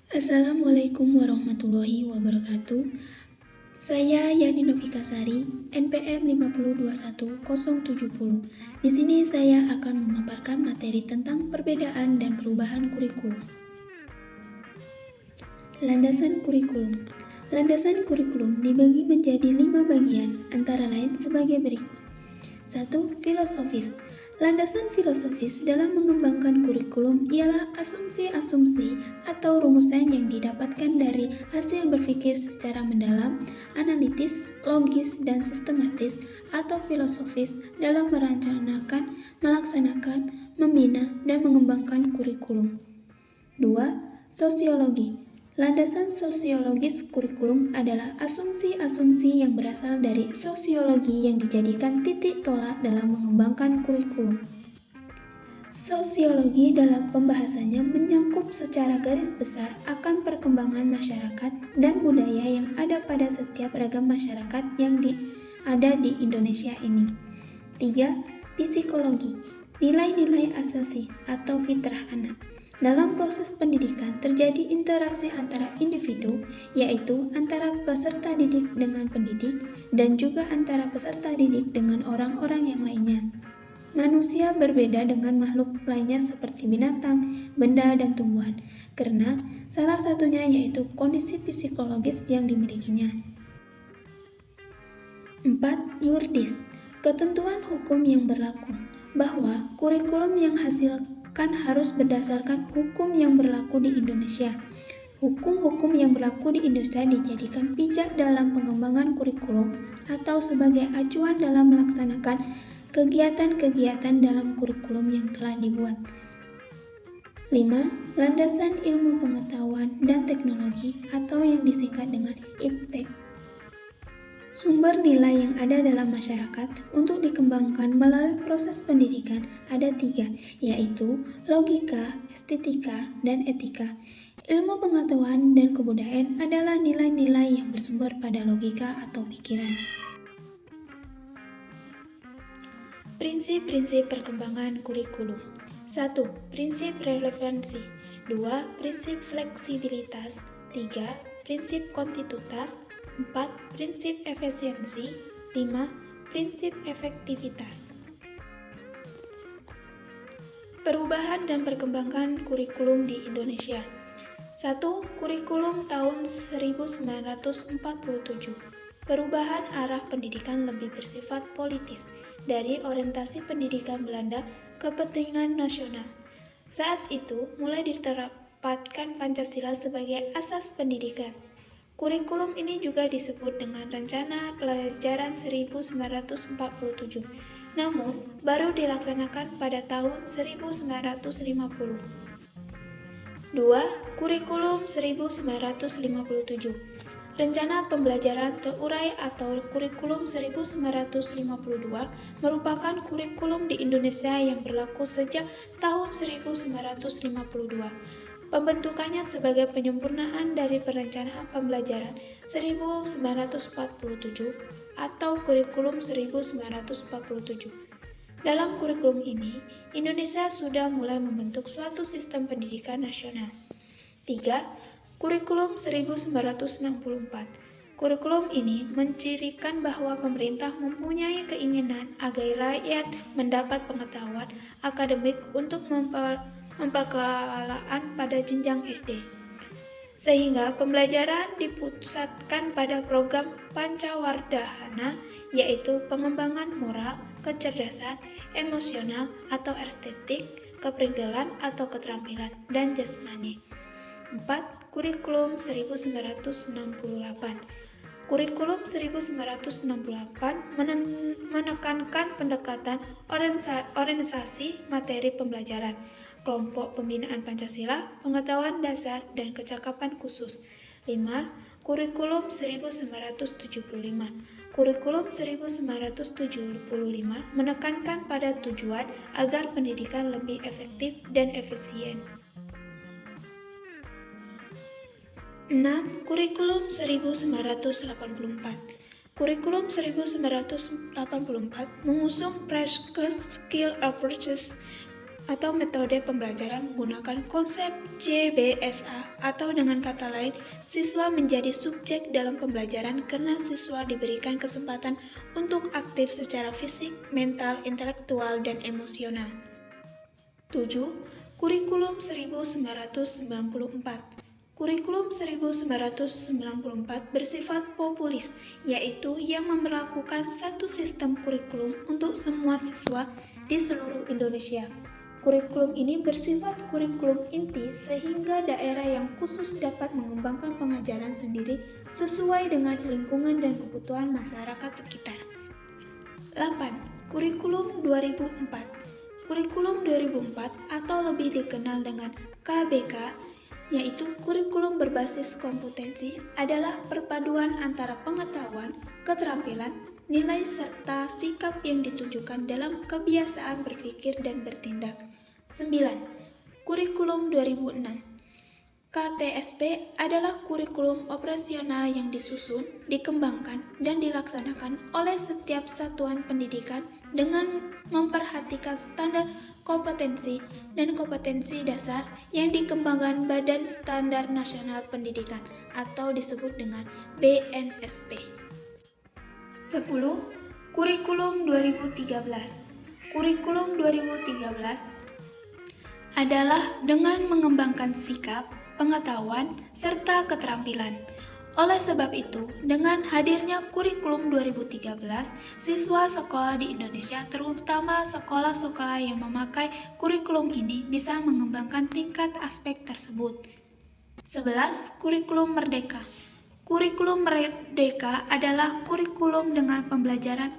Assalamualaikum warahmatullahi wabarakatuh. Saya Yani Novikasari, NPM 5021070. Di sini saya akan memaparkan materi tentang perbedaan dan perubahan kurikulum. Landasan kurikulum. Landasan kurikulum dibagi menjadi 5 bagian, antara lain sebagai berikut. 1. Filosofis. Landasan filosofis dalam mengembangkan kurikulum ialah asumsi-asumsi atau rumusan yang didapatkan dari hasil berpikir secara mendalam, analitis, logis, dan sistematis atau filosofis dalam merencanakan, melaksanakan, membina, dan mengembangkan kurikulum. 2. Sosiologi. Landasan sosiologis kurikulum adalah asumsi-asumsi yang berasal dari sosiologi yang dijadikan titik tolak dalam mengembangkan kurikulum. Sosiologi dalam pembahasannya menyangkup secara garis besar akan perkembangan masyarakat dan budaya yang ada pada setiap ragam masyarakat yang ada di Indonesia ini. 3. Psikologi. Nilai-nilai asasi atau fitrah anak. Dalam proses pendidikan terjadi interaksi antara individu, yaitu antara peserta didik dengan pendidik, dan juga antara peserta didik dengan orang-orang yang lainnya. Manusia berbeda dengan makhluk lainnya seperti binatang, benda, dan tumbuhan, karena salah satunya yaitu kondisi psikologis yang dimilikinya. 4. Yuridis. Ketentuan hukum yang berlaku, bahwa kurikulum yang hasilkan harus berdasarkan hukum yang berlaku di Indonesia. Hukum-hukum yang berlaku di Indonesia dijadikan pijak dalam pengembangan kurikulum atau sebagai acuan dalam melaksanakan kegiatan-kegiatan dalam kurikulum yang telah dibuat. 5. Landasan ilmu pengetahuan dan teknologi atau yang disingkat dengan IPTEK. Sumber nilai yang ada dalam masyarakat untuk dikembangkan melalui proses pendidikan ada 3, yaitu logika, estetika, dan etika. Ilmu pengetahuan dan kebudayaan adalah nilai-nilai yang bersumber pada logika atau pikiran. Prinsip-prinsip perkembangan kurikulum. 1. Prinsip relevansi. 2. Prinsip fleksibilitas. 3. Prinsip kontinuitas. 4. Prinsip efisiensi. 5. Prinsip efektivitas. Perubahan dan perkembangan kurikulum di Indonesia. 1. Kurikulum tahun 1947. Perubahan arah pendidikan lebih bersifat politis, dari orientasi pendidikan Belanda ke kepentingan nasional. Saat itu mulai diterapkan Pancasila sebagai asas pendidikan. Kurikulum ini juga disebut dengan Rencana Pelajaran 1947, namun baru dilaksanakan pada tahun 1950. 2. Kurikulum 1957. Rencana Pembelajaran Terurai atau Kurikulum 1952 merupakan kurikulum di Indonesia yang berlaku sejak tahun 1952. Pembentukannya sebagai penyempurnaan dari Perencanaan Pembelajaran 1947 atau Kurikulum 1947. Dalam kurikulum ini, Indonesia sudah mulai membentuk suatu sistem pendidikan nasional. 3. Kurikulum 1964. Kurikulum ini mencirikan bahwa pemerintah mempunyai keinginan agar rakyat mendapat pengetahuan akademik untuk pembekalan pada jenjang SD, sehingga pembelajaran dipusatkan pada program Pancawardhana, yaitu pengembangan moral, kecerdasan, emosional atau estetik, kepribadian atau keterampilan, dan jasmani. 4. Kurikulum 1968. Kurikulum 1968 menekankan pendekatan organisasi materi pembelajaran, kelompok pembinaan Pancasila, pengetahuan dasar, dan kecakapan khusus. 5. Kurikulum 1975. Kurikulum 1975 menekankan pada tujuan agar pendidikan lebih efektif dan efisien. 6. Kurikulum 1984. Kurikulum 1984 mengusung fresh skill approaches atau metode pembelajaran menggunakan konsep CBSA, atau dengan kata lain, siswa menjadi subjek dalam pembelajaran karena siswa diberikan kesempatan untuk aktif secara fisik, mental, intelektual, dan emosional. 7. Kurikulum 1994. Kurikulum 1994 bersifat populis, yaitu yang memberlakukan satu sistem kurikulum untuk semua siswa di seluruh Indonesia. Kurikulum ini bersifat kurikulum inti sehingga daerah yang khusus dapat mengembangkan pengajaran sendiri sesuai dengan lingkungan dan kebutuhan masyarakat sekitar. 8. Kurikulum 2004. Kurikulum 2004 atau lebih dikenal dengan KBK, yaitu kurikulum berbasis kompetensi, adalah perpaduan antara pengetahuan, keterampilan, nilai serta sikap yang ditujukan dalam kebiasaan berpikir dan bertindak. 9. Kurikulum 2006. KTSP adalah kurikulum operasional yang disusun, dikembangkan, dan dilaksanakan oleh setiap satuan pendidikan dengan memperhatikan standar kompetensi dan kompetensi dasar yang dikembangkan Badan Standar Nasional Pendidikan atau disebut dengan BNSP. 10. Kurikulum 2013. Kurikulum 2013 adalah dengan mengembangkan sikap, pengetahuan, serta keterampilan. Oleh sebab itu, dengan hadirnya kurikulum 2013, siswa sekolah di Indonesia, terutama sekolah-sekolah yang memakai kurikulum ini, bisa mengembangkan tingkat aspek tersebut. 11. Kurikulum Merdeka. Kurikulum Merdeka adalah kurikulum dengan pembelajaran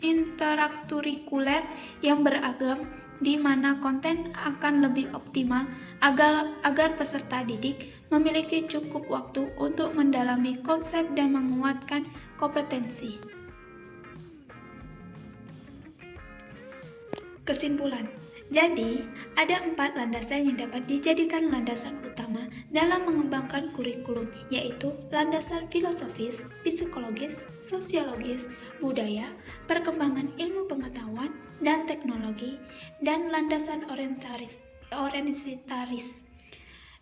interakturikuler yang beragam, di mana konten akan lebih optimal agar peserta didik memiliki cukup waktu untuk mendalami konsep dan menguatkan kompetensi. Kesimpulan. Jadi, ada 4 landasan yang dapat dijadikan landasan utama dalam mengembangkan kurikulum, yaitu landasan filosofis, psikologis, sosiologis, budaya, perkembangan ilmu pengetahuan dan teknologi, dan landasan orientataris.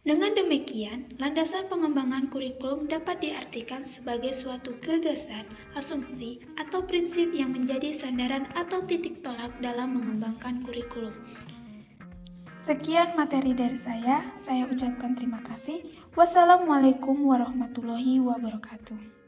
Dengan demikian, landasan pengembangan kurikulum dapat diartikan sebagai suatu gagasan, asumsi, atau prinsip yang menjadi sandaran atau titik tolak dalam mengembangkan kurikulum. Sekian materi dari saya ucapkan terima kasih. Wassalamualaikum warahmatullahi wabarakatuh.